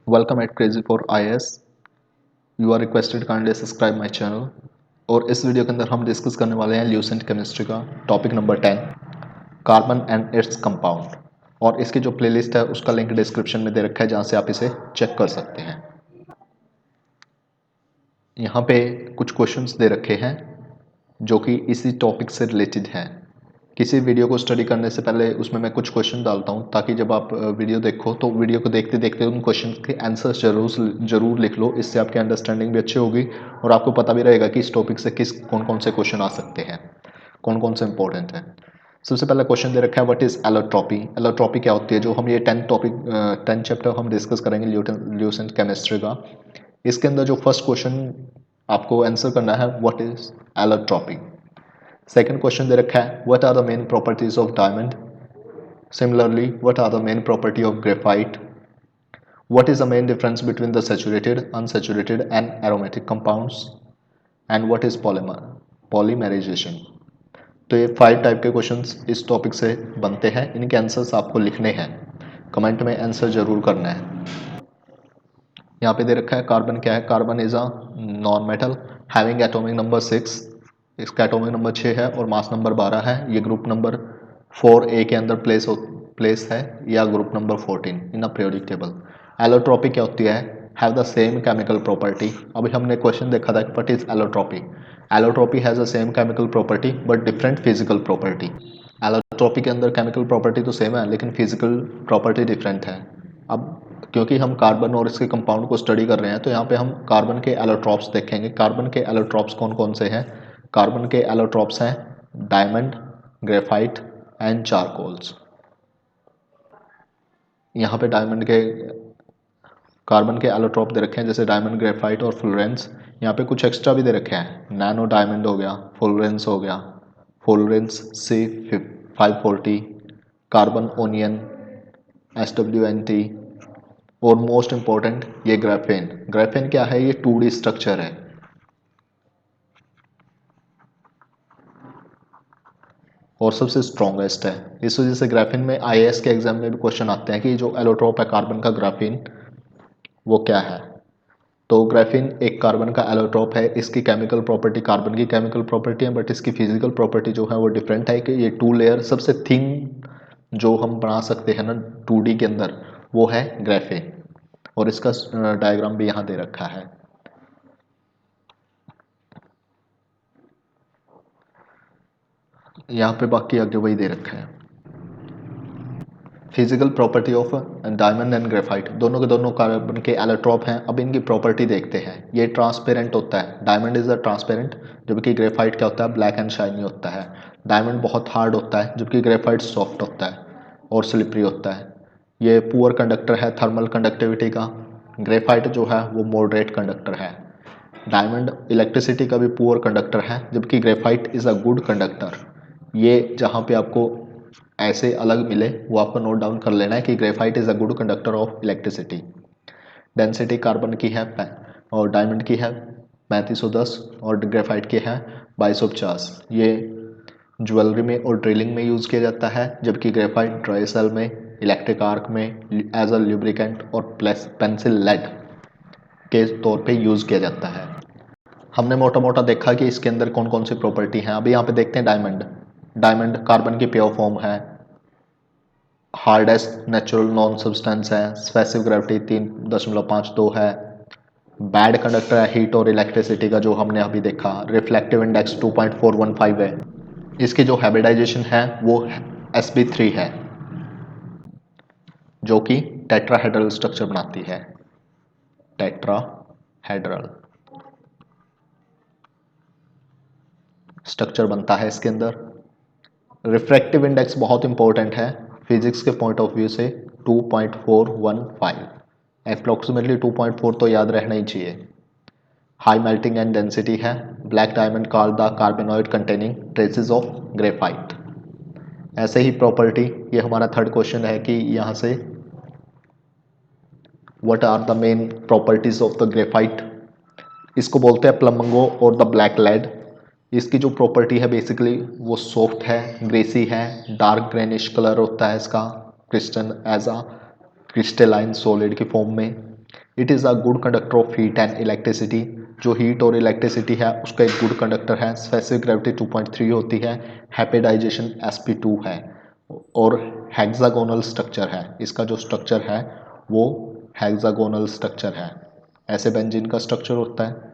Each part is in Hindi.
Welcome at crazy for IAS। You are requested kindly subscribe my channel. और इस वीडियो के अंदर हम डिस्कस करने वाले हैं ल्यूसेंट केमिस्ट्री का topic number 10, carbon and its compound. और इसकी जो प्लेलिस्ट है उसका लिंक डिस्क्रिप्शन में दे रखा है, जहाँ से आप इसे चेक कर सकते हैं। यहाँ पे कुछ क्वेश्चंस दे रखे हैं जो कि इसी टॉपिक से रिलेटेड हैं। किसी वीडियो को स्टडी करने से पहले उसमें मैं कुछ क्वेश्चन डालता हूँ, ताकि जब आप वीडियो देखो तो वीडियो को देखते देखते उन क्वेश्चन के आंसर्स जरूर लिख लो। इससे आपकी अंडरस्टैंडिंग भी अच्छी होगी और आपको पता भी रहेगा कि इस टॉपिक से कौन कौन से क्वेश्चन आ सकते हैं, कौन कौन से इंपॉर्टेंट हैं। सबसे पहला क्वेश्चन दे रखा है, व्हाट इज एलोट्रॉपी। एलोट्रॉपी क्या होती है, जो हम ये 10 चैप्टर हम डिस्कस करेंगे ल्यूसेंट केमिस्ट्री का। इसके अंदर जो फर्स्ट क्वेश्चन आपको आंसर करना है, what is allotropy. Second question दे रखा है, what are the main properties of diamond. Similarly, what are the main property of graphite. What is the main difference between the saturated, unsaturated and aromatic compounds. And what is polymerization. तो ये 5 टाइप के क्वेश्चंस इस टॉपिक से बनते हैं। इनके आंसर्स आपको लिखने हैं, कमेंट में आंसर जरूर करना है। यहाँ पे दे रखा है, कार्बन क्या है। Carbon is a non metal having atomic number 6। इसका एटॉमिक नंबर 6 है और मास नंबर 12 है। ये ग्रुप नंबर 4A के अंदर प्लेस है, या group number 14 in a periodic table. Allotropy क्या होती है, have the same chemical property. अभी हमने क्वेश्चन देखा था कि what is allotropy. Allotropy has the same chemical property but different physical property. Allotropy के अंदर केमिकल प्रॉपर्टी तो सेम है, लेकिन फिजिकल प्रॉपर्टी डिफरेंट है। अब क्योंकि हम कार्बन और इसके कंपाउंड को स्टडी कर रहे हैं, तो यहाँ पे हम कार्बन के एलोट्रॉप्स देखेंगे। कार्बन के एलोट्रॉप्स कौन कौन से हैं। कार्बन के एलोट्रॉप्स हैं डायमंड, ग्रेफाइट एंड चारकोल्स। यहाँ पे डायमंड के कार्बन के एलोट्रॉप दे रखे हैं, जैसे डायमंड, ग्रेफाइट और फुलरेंस। यहाँ पे कुछ एक्स्ट्रा भी दे रखे हैं, नैनो डायमंड हो गया, फुलरेंस हो गया, फुलरेंस C540, कार्बन ओनियन, SWNT। और मोस्ट इंपॉर्टेंट ये ग्राफेन। ग्राफेन क्या है, ये 2D स्ट्रक्चर है। और सबसे स्ट्रॉन्गेस्ट है। इस वजह से ग्राफीन में IAS के एग्जाम में भी क्वेश्चन आते हैं कि जो एलोट्रोप है कार्बन का, ग्राफीन वो क्या है। तो ग्राफीन एक कार्बन का एलोट्रोप है। इसकी केमिकल प्रॉपर्टी कार्बन की केमिकल प्रॉपर्टी है, बट इसकी फिजिकल प्रॉपर्टी जो है वो डिफरेंट है। कि ये 2 लेयर सबसे थिन जो हम बना सकते हैं ना 2D के अंदर, वो है ग्राफीन। और इसका डायग्राम भी यहाँ दे रखा है। यहाँ पे बाकी आगे वही दे रखा है। Physical property of diamond and graphite, दोनों के दोनों कार्बन के एलोट्रॉप हैं। अब इनकी प्रॉपर्टी देखते हैं। ये ट्रांसपेरेंट होता है, डायमंड इज अ ट्रांसपेरेंट, जबकि ग्रेफाइट क्या होता है, ब्लैक एंड शाइनी होता है। डायमंड बहुत हार्ड होता है, जबकि ग्रेफाइट सॉफ्ट होता है और स्लिपरी होता है। ये पुअर कंडक्टर है थर्मल कंडक्टिविटी का। ग्रेफाइट जो है वो मॉडरेट कंडक्टर है। डायमंड इलेक्ट्रिसिटी का भी पुअर कंडक्टर है, जबकि graphite is a good conductor. ये जहाँ पे आपको ऐसे अलग मिले वो आपको नोट डाउन कर लेना है कि graphite is a good conductor of electricity. Density carbon की है और डायमंड की है 3510 और ग्रेफाइट की है 2250। ये ज्वेलरी में और ड्रिलिंग में यूज़ किया जाता है, जबकि ग्रेफाइट ड्राई सेल में, इलेक्ट्रिक आर्क में, एज अ ल्यूब्रिकेंट और पेंसिल लेड के तौर पे यूज़ किया जाता है। हमने मोटा मोटा देखा कि इसके अंदर कौन कौन सी प्रॉपर्टी हैं। अभी यहाँ पे देखते हैं डायमंड। डायमंड कार्बन की प्योर फॉर्म है, हार्डेस्ट नेचुरल नॉन सब्सटेंस है, स्पेसिफिक ग्रेविटी 3.52 है, बैड कंडक्टर है हीट और इलेक्ट्रिसिटी का, जो हमने अभी देखा। रिफ्लेक्टिव इंडेक्स 2.415 है। इसकी जो हाइब्रिडाइजेशन है वो sp3 है, जो कि टेट्राहेड्रल स्ट्रक्चर बनाती है। टेट्राहेड्रल स्ट्रक्चर बनता है इसके अंदर। रिफ्रैक्टिव इंडेक्स बहुत इंपॉर्टेंट है फिजिक्स के पॉइंट ऑफ व्यू से, 2.415। अप्रोक्सीमेटली 2.4 तो याद रहना ही चाहिए। हाई मेल्टिंग एंड डेंसिटी है। Black diamond called the carbenoid containing traces of graphite. ऐसे ही प्रॉपर्टी, ये हमारा थर्ड क्वेश्चन है कि यहाँ से what are the main properties of the graphite. इसको बोलते हैं प्लमंगो और द ब्लैक लेड। इसकी जो प्रॉपर्टी है बेसिकली वो सॉफ्ट है, ग्रेसी है, डार्क ग्रेनिश कलर होता है इसका, crystal as a crystalline solid की फॉर्म में। It is a good conductor of heat and electricity, जो हीट और इलेक्ट्रिसिटी है उसका एक गुड कंडक्टर है। स्पेसिफिक ग्रेविटी 2.3 होती है। हैपेडाइजेशन sp2 है और हेक्सागोनल स्ट्रक्चर है। इसका जो स्ट्रक्चर है वो हेक्सागोनल स्ट्रक्चर है। ऐसे बेंजीन का स्ट्रक्चर होता है,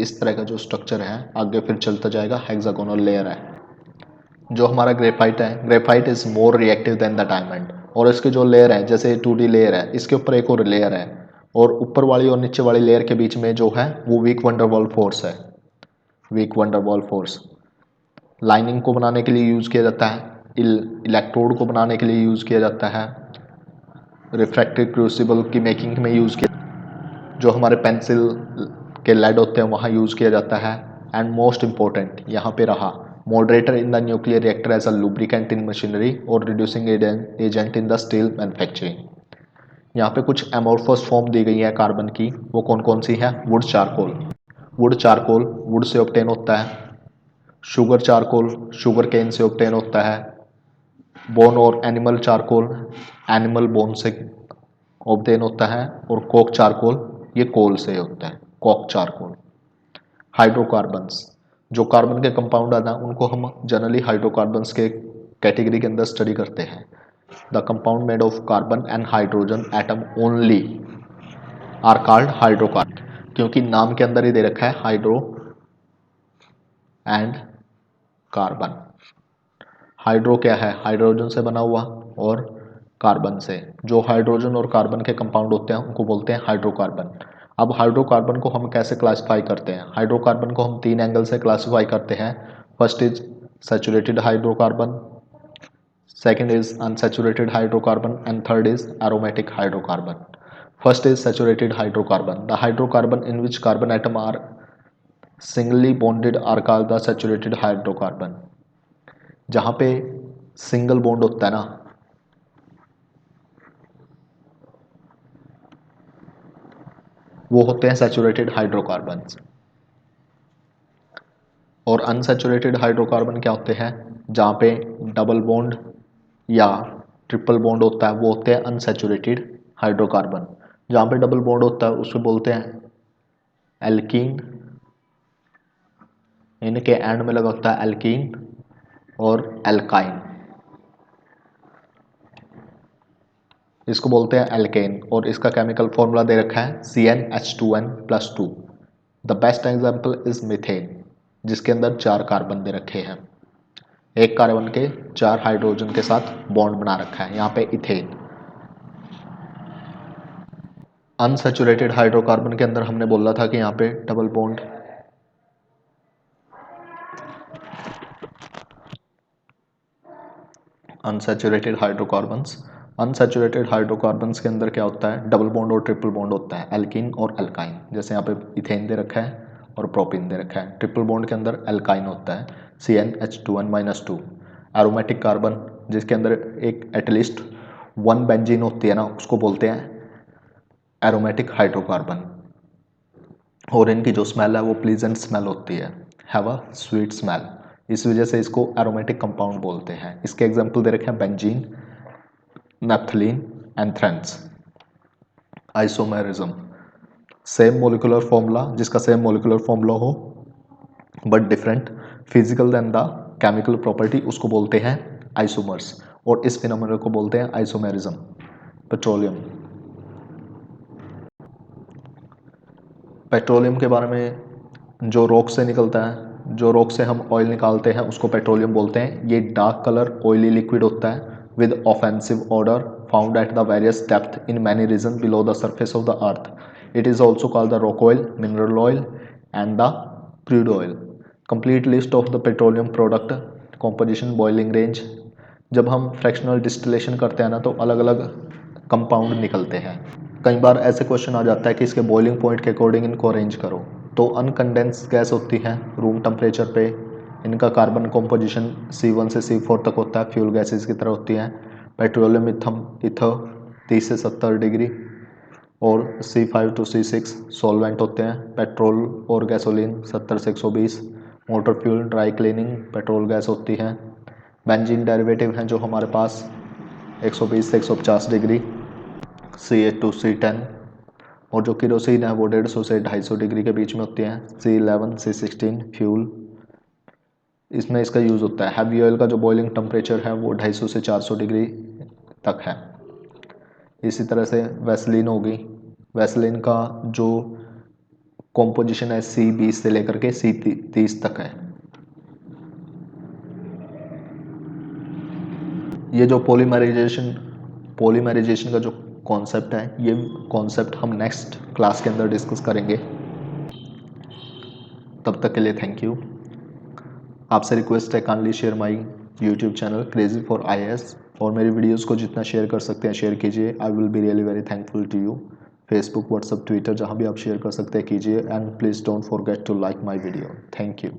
इस तरह का जो स्ट्रक्चर है आगे फिर चलता जाएगा, हेक्सागोनल लेयर है। जो हमारा ग्रेफाइट है, graphite is more reactive than the diamond, और इसके जो लेयर है जैसे 2D लेयर है, इसके ऊपर एक और लेयर है और ऊपर वाली और नीचे वाली लेयर के बीच में जो है वो वीक वंडरवॉल फोर्स है। वीक वंडरवॉल फोर्स लाइनिंग को बनाने के लिए यूज़ किया जाता है, इलेक्ट्रोड को बनाने के लिए यूज़ किया जाता है, रिफ्रैक्टिव क्रूसिबल की मेकिंग में यूज़ किया, जो हमारे पेंसिल के लेड होते हैं वहाँ यूज़ किया जाता है। एंड मोस्ट इम्पोर्टेंट यहाँ पे रहा, moderator in the nuclear reactor as a lubricant in machinery और reducing agent in the steel manufacturing. यहाँ पे कुछ एमोर्फस फॉर्म दी गई है कार्बन की, वो कौन कौन सी है? Would charcoal, would charcoal would say obtain होता है। शुगर चारकोल शुगर केन से ऑब्टेन होता है। बोन और एनिमल चारकोल एनिमल बोन से ऑब्टेन होता है। और कोक चारकोल ये कोल से होता है, कोक चारकोल। हाइड्रोकार्बन्स, जो कार्बन के कंपाउंड आते हैं उनको हम जनरली हाइड्रोकार्बन्स के कैटेगरी के अंदर स्टडी करते हैं। The compound made of carbon and hydrogen atom only are called hydrocarbon, क्योंकि नाम के अंदर ही दे रखा है हाइड्रो एंड कार्बन। हाइड्रो क्या है? हाइड्रोजन से बना हुआ, और कार्बन से। जो हाइड्रोजन और कार्बन के कंपाउंड होते हैं उनको बोलते हैं हाइड्रोकार्बन। अब हाइड्रोकार्बन को हम कैसे क्लासिफाई करते हैं? हाइड्रोकार्बन को हम 3 एंगल से क्लासिफाई करते हैं। First is saturated hydrocarbon, second is unsaturated hydrocarbon and third is aromatic hydrocarbon. First is saturated hydrocarbon, the hydrocarbon in which carbon atom are singly bonded are called the saturated hydrocarbon. जहाँ पे सिंगल बॉन्ड होता है ना, वो होते हैं सैचुरेटेड हाइड्रोकार्बन्स। और अनसैचुरेटेड हाइड्रोकार्बन क्या होते हैं? जहाँ पे डबल बॉन्ड या ट्रिपल बॉन्ड होता है वो होते हैं अनसैचुरेटेड हाइड्रोकार्बन। जहाँ पे डबल बॉन्ड होता है उसको बोलते हैं एल्कीन, इनके एंड में लगा होता है एल्कीन और एल्काइन, इसको बोलते हैं एल्केन। और इसका केमिकल फॉर्मूला दे रखा है CnH2n+2। The best example is methane, जिसके अंदर 4 कार्बन दे रखे हैं, एक कार्बन के 4 हाइड्रोजन के साथ बॉन्ड बना रखा है, यहाँ पे इथेन। अनसैचुरेटेड हाइड्रोकार्बन के अंदर हमने बोला था कि यहाँ पे double bond, unsaturated hydrocarbons, unsaturated hydrocarbons के अंदर क्या होता है? डबल बॉन्ड और ट्रिपल बॉन्ड होता है, एल्कीन और एल्काइन। जैसे यहाँ पे इथेन दे रखा है और प्रोपिन दे रखा है। ट्रिपल बॉन्ड के अंदर एल्काइन होता है, CnH2n-2। एरोमेटिक कार्बन, जिसके अंदर एक एटलीस्ट 1 बेंजीन होती है ना, उसको बोलते हैं एरोमेटिक हाइड्रोकार्बन। और इनकी जो स्मेल है वो प्लीजेंट स्मेल होती है, हैव अ स्वीट स्मेल, इस वजह से इसको एरोमेटिक कंपाउंड बोलते हैं। इसके एग्जांपल दे रखे हैं benzene, naphthalene, anthracene. Isomerism, same molecular formula, जिसका सेम मोलिकुलर फॉर्मूला हो but different physical then the chemical property, उसको बोलते हैं आइसोमर्स। और इस फिनोमेनन को बोलते हैं आइसोमेरिज्म। पेट्रोलियम, पेट्रोलियम के बारे में, जो रॉक से निकलता है, जो रॉक से हम ऑयल निकालते हैं उसको पेट्रोलियम बोलते हैं। ये डार्क कलर ऑयली लिक्विड होता है with offensive order found at the various depth in many region below the surface of the earth. It is also called the rock oil, mineral oil and the crude oil. Complete list of the petroleum product, composition, boiling range. जब हम फ्रैक्शनल डिस्टिलेशन करते हैं ना तो अलग अलग कंपाउंड निकलते हैं। कई बार ऐसे क्वेश्चन आ जाता है कि इसके बॉइलिंग पॉइंट के अकॉर्डिंग इनको अरेंज करो। तो अनकंडेंस गैस होती है रूम टेम्परेचर पे, इनका कार्बन कॉम्पोजिशन C1 से C4 तक होता है, फ्यूल गैसेस की तरह होती हैं। पेट्रोलियम इथर 30 से 70 डिग्री, और C5 to C6 सॉल्वेंट होते हैं। पेट्रोल और गैसोलीन 70 से 120। Motor fuel, dry cleaning, petrol gas होती है। बेंजीन डेरिवेटिव हैं जो हमारे पास 120 से 150 डिग्री। Ca2C10, और जो केरोसिन है वो 150 से 250 डिग्री के बीच में होती हैं। C11 C16 फ्यूल, इसमें इसका यूज़ होता है। हैवी ऑयल का जो बॉइलिंग टेम्परेचर है वो 250 से 400 डिग्री तक है। इसी तरह से वैसलीन होगी, वैसलीन का जो कॉम्पोजिशन है C20 से लेकर के C30 तक है। ये जो पॉलीमराइजेशन का जो कॉन्सेप्ट है, ये कॉन्सेप्ट हम नेक्स्ट क्लास के अंदर डिस्कस करेंगे। तब तक के लिए थैंक यू। आपसे रिक्वेस्ट है, kindly share my YouTube channel crazy for IAS, और मेरी वीडियोस को जितना शेयर कर सकते हैं शेयर कीजिए। I will be really very thankful to you. Facebook, WhatsApp, Twitter, जहाँ भी आप शेयर कर सकते हैं कीजिए। And please don't forget to like my video. Thank you.